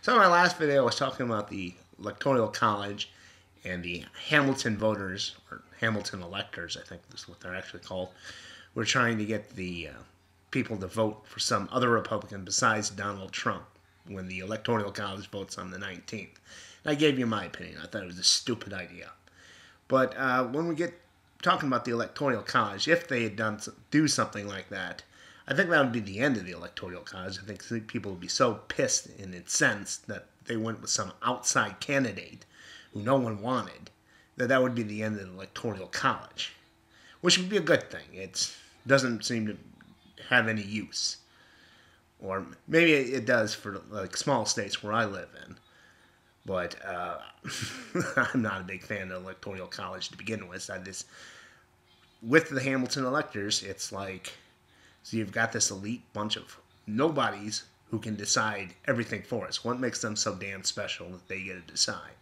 So in my last video, I was talking about the Electoral College and the Hamilton voters, or Hamilton electors, I think is what they're actually called. We're trying to get the people to vote for some other Republican besides Donald Trump when the Electoral College votes on the 19th. And I gave you my opinion. I thought it was a stupid idea. But when we get talking about the Electoral College, if they had do something like that, I think that would be the end of the Electoral College. I think people would be so pissed and incensed that they went with some outside candidate who no one wanted, that would be the end of the Electoral College, which would be a good thing. It doesn't seem to have any use. Or maybe it does for like small states where I live in. But I'm not a big fan of the Electoral College to begin with. With the Hamilton electors, it's like, so you've got this elite bunch of nobodies who can decide everything for us. What makes them so damn special that they get to decide?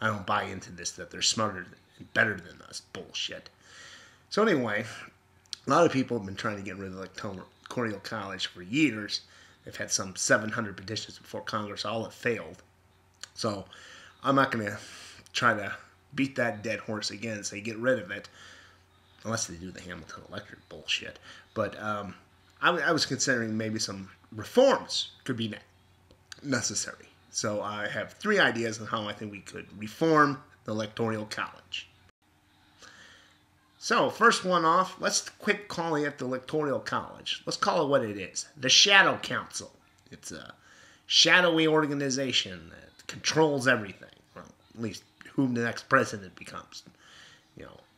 I don't buy into this, that they're smarter and better than us. Bullshit. So anyway, a lot of people have been trying to get rid of the Electoral College for years. They've had some 700 petitions before Congress. All have failed. So I'm not going to try to beat that dead horse again and say get rid of it. Unless they do the Hamilton electorate bullshit. But I was considering maybe some reforms could be necessary. So I have 3 ideas on how I think we could reform the Electoral College. So first one off, let's quit calling it the Electoral College. Let's call it what it is. The Shadow Council. It's a shadowy organization that controls everything. Well, at least who the next president becomes.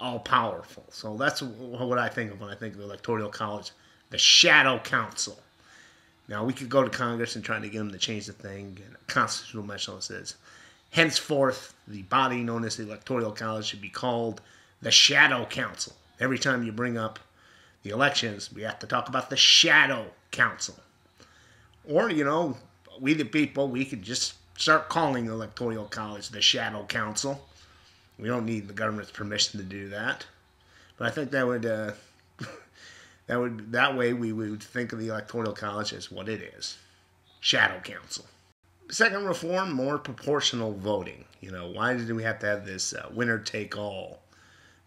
All powerful. So that's what I think of when I think of the Electoral College, the Shadow Council. Now, we could go to Congress and try to get them to change the thing, and a constitutional measure says, henceforth, the body known as the Electoral College should be called the Shadow Council. Every time you bring up the elections, we have to talk about the Shadow Council. Or, we the people, we could just start calling the Electoral College the Shadow Council. We don't need the government's permission to do that. But I think that way we would think of the Electoral College as what it is. Shadow Council. Second reform, more proportional voting. Why do we have to have this winner-take-all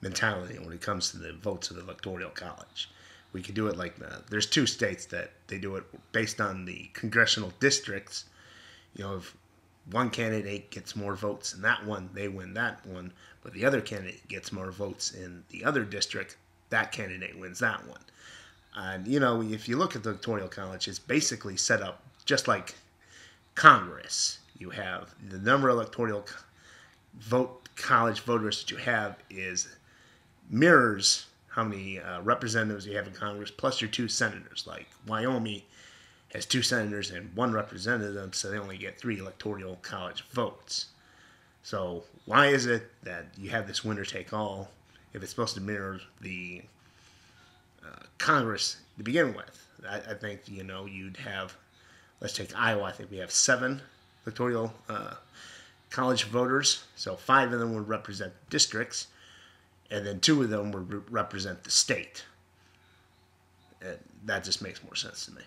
mentality when it comes to the votes of the Electoral College? We could do it like there's 2 states that they do it based on the congressional districts. If one candidate gets more votes in that one, they win that one. But the other candidate gets more votes in the other district, that candidate wins that one. And, if you look at the Electoral College, it's basically set up just like Congress. You have the number of Electoral College voters that you have mirrors how many representatives you have in Congress, plus your 2 senators. Like Wyoming has 2 senators and 1 representative, so they only get 3 Electoral College votes. So why is it that you have this winner-take-all if it's supposed to mirror the Congress to begin with? I think, you'd have, let's take Iowa, I think we have 7 Electoral College voters, so 5 of them would represent districts, and then 2 of them would represent the state. And that just makes more sense to me.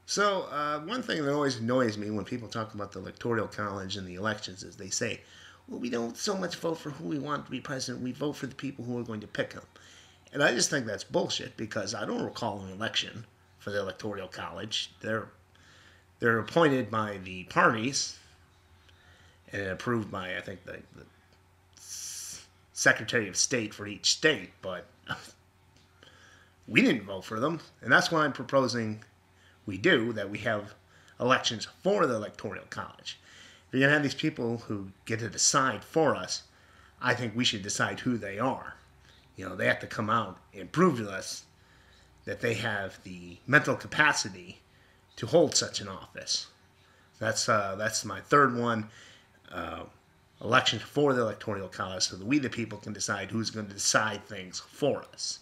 So, one thing that always annoys me when people talk about the Electoral College and the elections is they say, well, we don't so much vote for who we want to be president, we vote for the people who are going to pick them. And I just think that's bullshit, because I don't recall an election for the Electoral College. They're appointed by the parties and approved by, I think, the Secretary of State for each state, but we didn't vote for them, and that's why I'm proposing we have elections for the Electoral College. If you're going to have these people who get to decide for us, I think we should decide who they are. They have to come out and prove to us that they have the mental capacity to hold such an office. That's my third one. Elections for the Electoral College, so that we the people can decide who's going to decide things for us.